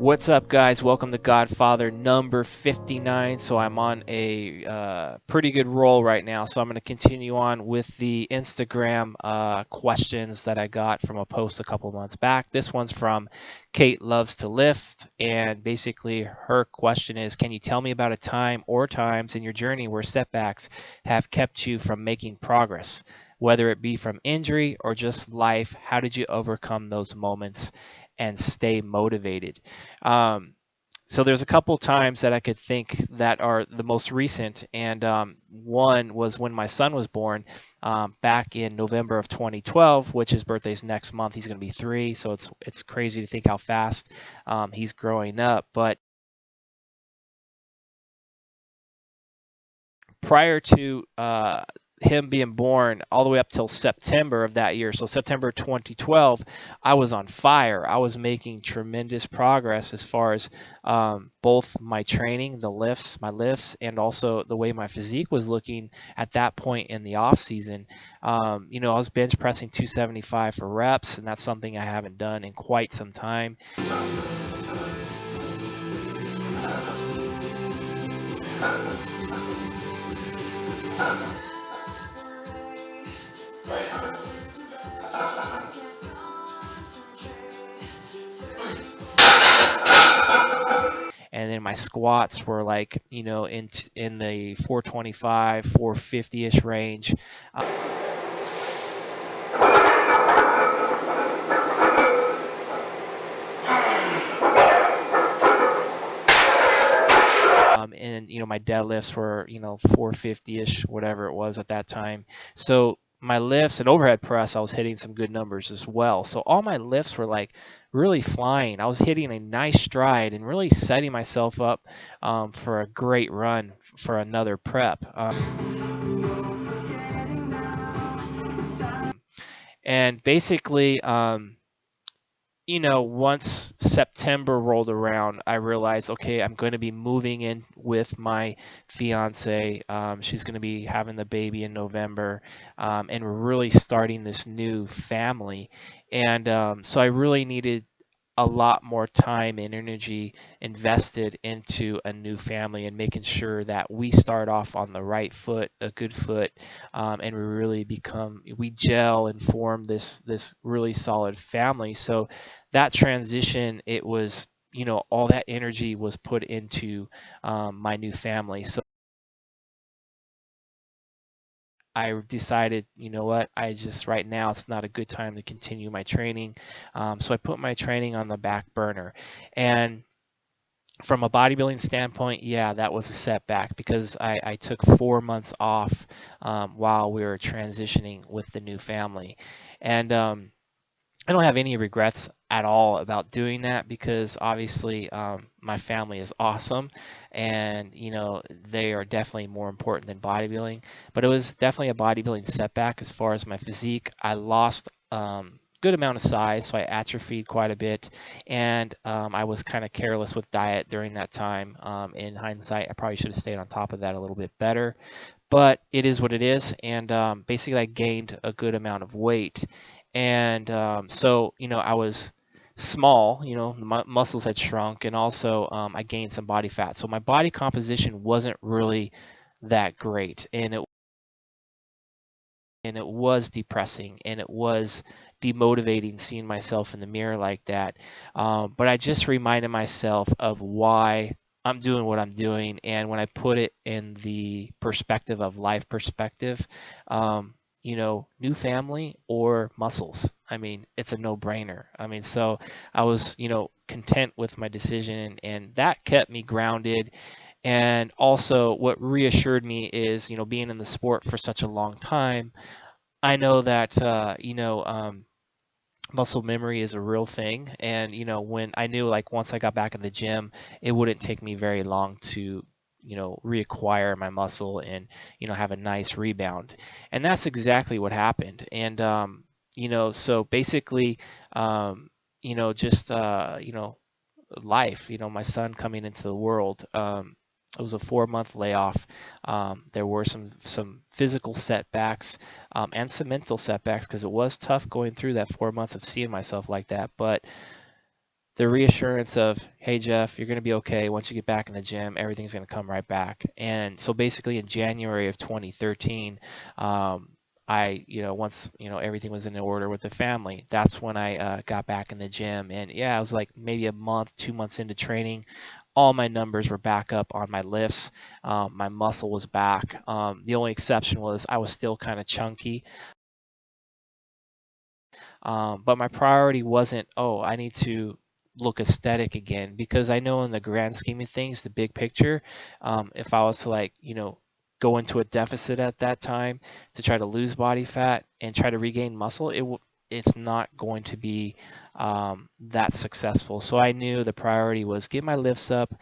What's up, guys? Welcome to Godfather number 59. So I'm on a pretty good roll right now. So I'm going to continue on with the Instagram questions that I got from a post a couple months back. This one's from Kate Loves to Lift, and basically her question is, can you tell me about a time or times in your journey where setbacks have kept you from making progress? Whether it be from injury or just life, how did you overcome those moments and stay motivated? Um, so there's a couple times that I could think that are the most recent, and one was when my son was born back in November of 2012, which his birthday's next month. He's going to be 3, so it's crazy to think how fast he's growing up. But prior to him being born, all the way up till September of that year, so September 2012, I was on fire. I was making tremendous progress as far as both my training, my lifts, and also the way my physique was looking at that point in the off season. I was bench pressing 275 for reps, and that's something I haven't done in quite some time. And then my squats were like, in the 425, 450-ish range. And my deadlifts were 450-ish, whatever it was at that time. So my lifts and overhead press, I was hitting some good numbers as well. So all my lifts were like really flying. I was hitting a nice stride and really setting myself up for a great run for another prep. And basically, once September rolled around, I realized, okay, I'm going to be moving in with my fiance. She's going to be having the baby in November, and we're really starting this new family. And so I really needed a lot more time and energy invested into a new family and making sure that we start off on the right foot, a good foot, and we gel and form this really solid family. So that transition, it was, all that energy was put into my new family. So I decided, you know what, right now it's not a good time to continue my training. So I put my training on the back burner. And from a bodybuilding standpoint, yeah, that was a setback because I took 4 months off while we were transitioning with the new family. And I don't have any regrets at all about doing that because obviously my family is awesome, and they are definitely more important than bodybuilding. But it was definitely a bodybuilding setback as far as my physique. I lost good amount of size, so I atrophied quite a bit, and I was kind of careless with diet during that time. In hindsight, I probably should have stayed on top of that a little bit better, but it is what it is. And basically I gained a good amount of weight, and so I was small, my muscles had shrunk, and also I gained some body fat, so my body composition wasn't really that great, and it was depressing, and it was demotivating seeing myself in the mirror like that. But I just reminded myself of why I'm doing what I'm doing, and when I put it in the perspective of life perspective, new family or muscles. I mean, it's a no-brainer. I mean, so I was, content with my decision, and that kept me grounded. And also, what reassured me is, being in the sport for such a long time, I know that muscle memory is a real thing, and when I knew, like, once I got back in the gym, it wouldn't take me very long to reacquire my muscle and have a nice rebound, and that's exactly what happened. And so basically, just life, my son coming into the world. It was a 4-month layoff. There were some physical setbacks and some mental setbacks because it was tough going through that 4 months of seeing myself like that. But the reassurance of, hey Jeff, you're going to be okay. Once you get back in the gym, everything's going to come right back. And so basically in January of 2013, once everything was in order with the family, that's when I got back in the gym. And yeah, I was like maybe a month, 2 months into training. All my numbers were back up on my lifts. My muscle was back. The only exception was I was still kind of chunky. But my priority wasn't, oh, I need to look aesthetic again, because I know in the grand scheme of things, the big picture, if I was to go into a deficit at that time to try to lose body fat and try to regain muscle, it's not going to be that successful. So I knew the priority was get my lifts up,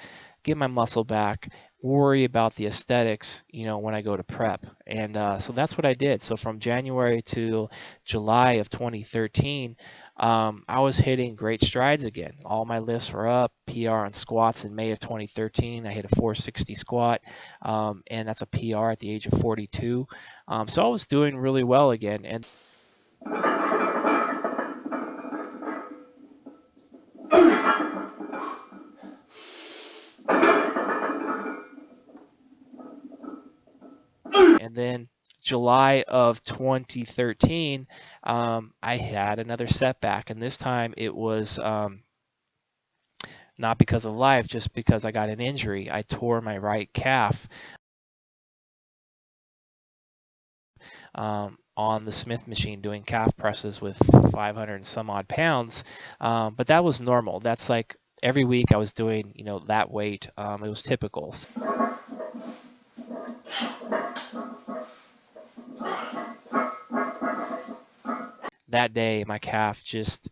get my muscle back, worry about the aesthetics, when I go to prep. And so that's what I did. So from January to July of 2013, I was hitting great strides again. All my lifts were up. PR on squats in May of 2013. I hit a 460 squat, and that's a PR at the age of 42. So I was doing really well again. And then July of 2013, I had another setback, and this time it was not because of life, just because I got an injury. I tore my right calf on the Smith machine doing calf presses with 500 and some odd pounds, but that was normal. That's like every week I was doing, that weight. It was typical. That day my calf just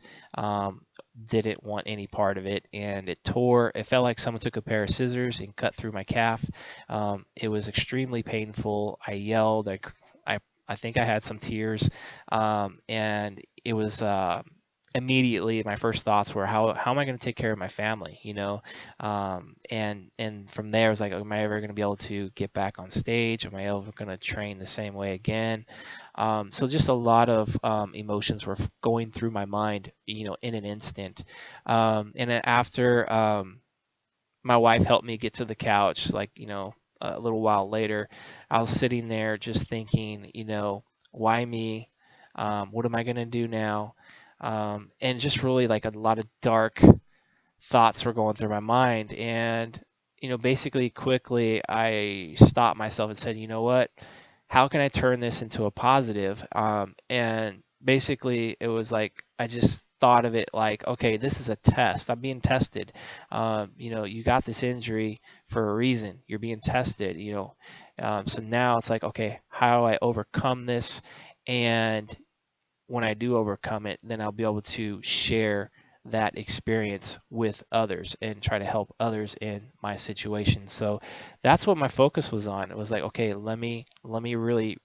didn't want any part of it, and it tore. It felt like someone took a pair of scissors and cut through my calf. It was extremely painful. I yelled. I think I had some tears, and it was immediately my first thoughts were, how am I going to take care of my family, and from there I was like, am I ever going to be able to get back on stage? Am I ever going to train the same way again? So just a lot of emotions were going through my mind, in an instant. And then after my wife helped me get to the couch, a little while later, I was sitting there just thinking, why me? What am I going to do now? And just really like a lot of dark thoughts were going through my mind. And, basically quickly I stopped myself and said, you know what? How can I turn this into a positive? And basically, it was like I just thought of it like, okay, this is a test. I'm being tested. You got this injury for a reason. You're being tested. So now it's like, okay, how do I overcome this? And when I do overcome it, then I'll be able to share that experience with others and try to help others in my situation. So that's what my focus was on. It was like, okay, let me really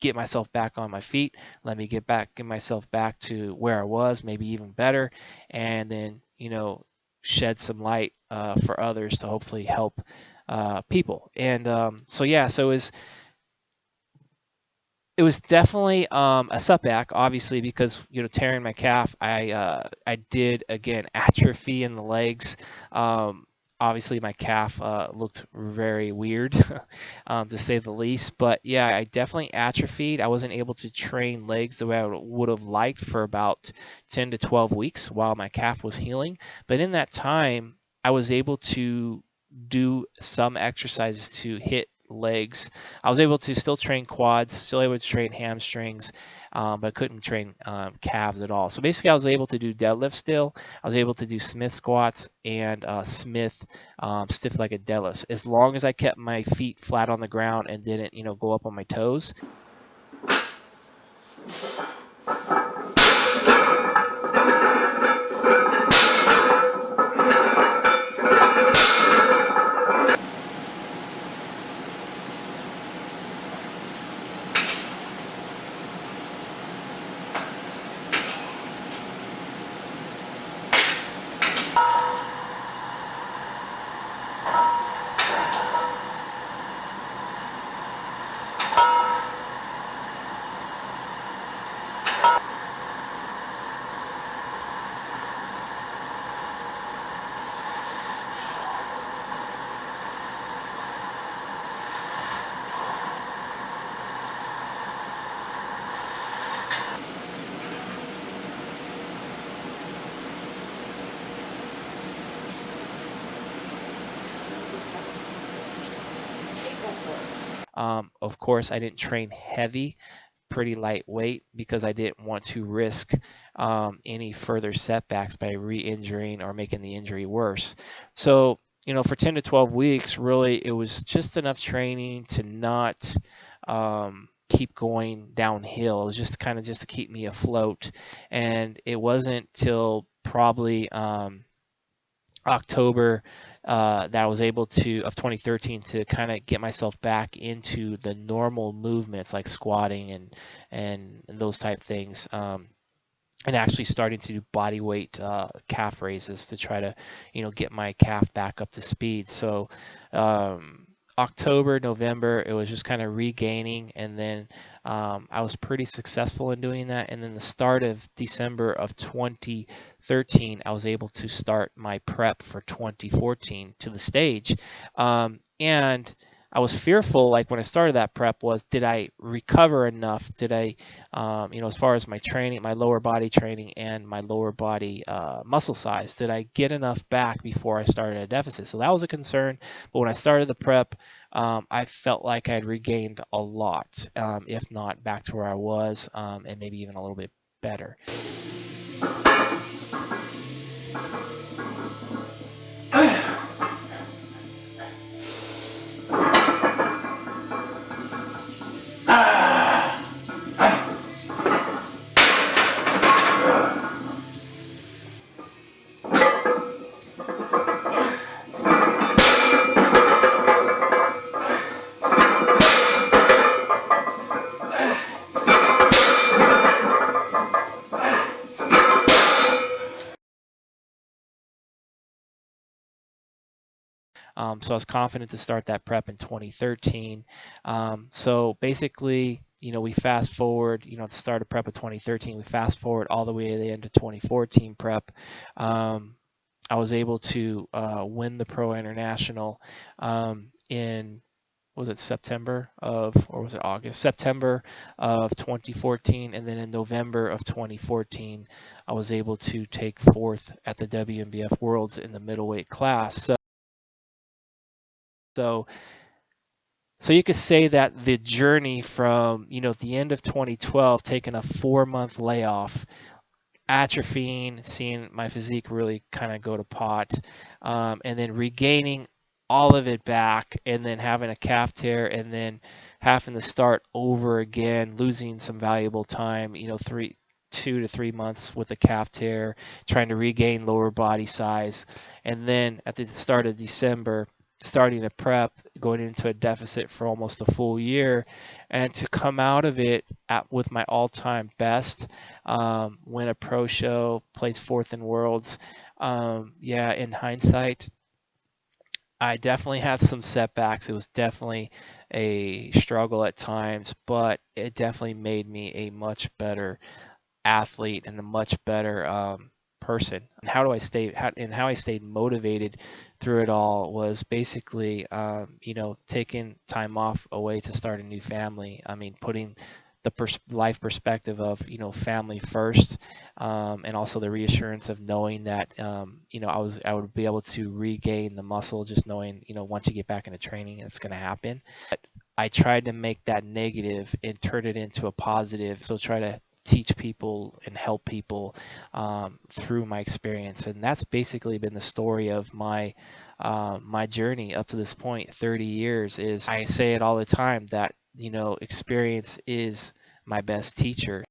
get myself back on my feet. Let me get myself back to where I was, maybe even better, and then shed some light for others to hopefully help people. And so yeah, so it was definitely a setback, obviously, because tearing my calf, I did again atrophy in the legs. Obviously, my calf looked very weird, to say the least. But yeah, I definitely atrophied. I wasn't able to train legs the way I would have liked for about 10 to 12 weeks while my calf was healing. But in that time, I was able to do some exercises to hit legs. I was able to still train quads, still able to train hamstrings, but couldn't train calves at all. So basically, I was able to do deadlift still. I was able to do Smith squats and Smith stiff-legged deadlifts, as long as I kept my feet flat on the ground and didn't, go up on my toes. Of course, I didn't train heavy, pretty lightweight, because I didn't want to risk any further setbacks by re-injuring or making the injury worse. So, for 10 to 12 weeks, really, it was just enough training to not keep going downhill. It was just to keep me afloat. And it wasn't till probably October that I was able to of 2013 to kind of get myself back into the normal movements like squatting and those type things. And actually starting to do body weight calf raises to try to, get my calf back up to speed. So October, November, it was just kind of regaining, and then I was pretty successful in doing that. And then the start of December of 2013, I was able to start my prep for 2014 to the stage. And I was fearful, like when I started that prep, was did I recover enough? Did I as far as my training, my lower body training and my lower body muscle size, did I get enough back before I started a deficit? So that was a concern. But when I started the prep, I felt like I had regained a lot, if not back to where I was, and maybe even a little bit better. So I was confident to start that prep in 2013. So basically, we fast forward, to start a prep of 2013, we fast forward all the way to the end of 2014 prep. I was able to win the Pro International in, was it September of, or was it August? September of 2014, and then in November of 2014, I was able to take fourth at the WNBF Worlds in the middleweight class. So you could say that the journey from, at the end of 2012, taking a 4-month layoff, atrophying, seeing my physique really kind of go to pot, and then regaining all of it back, and then having a calf tear, and then having to start over again, losing some valuable time, 2 to 3 months with a calf tear, trying to regain lower body size, and then at the start of December, starting a prep, going into a deficit for almost a full year, and to come out of it with my all-time best, win a pro show, place fourth in worlds. Yeah, in hindsight, I definitely had some setbacks. It was definitely a struggle at times, but it definitely made me a much better athlete and a much better person. And how I stayed motivated through it all was basically, taking time off away to start a new family. I mean, putting the life perspective of, family first, and also the reassurance of knowing that, I would be able to regain the muscle, just knowing, once you get back into training, it's going to happen. I tried to make that negative and turn it into a positive. So try to teach people and help people through my experience, and that's basically been the story of my journey up to this point. 30 years is, I say it all the time, that experience is my best teacher.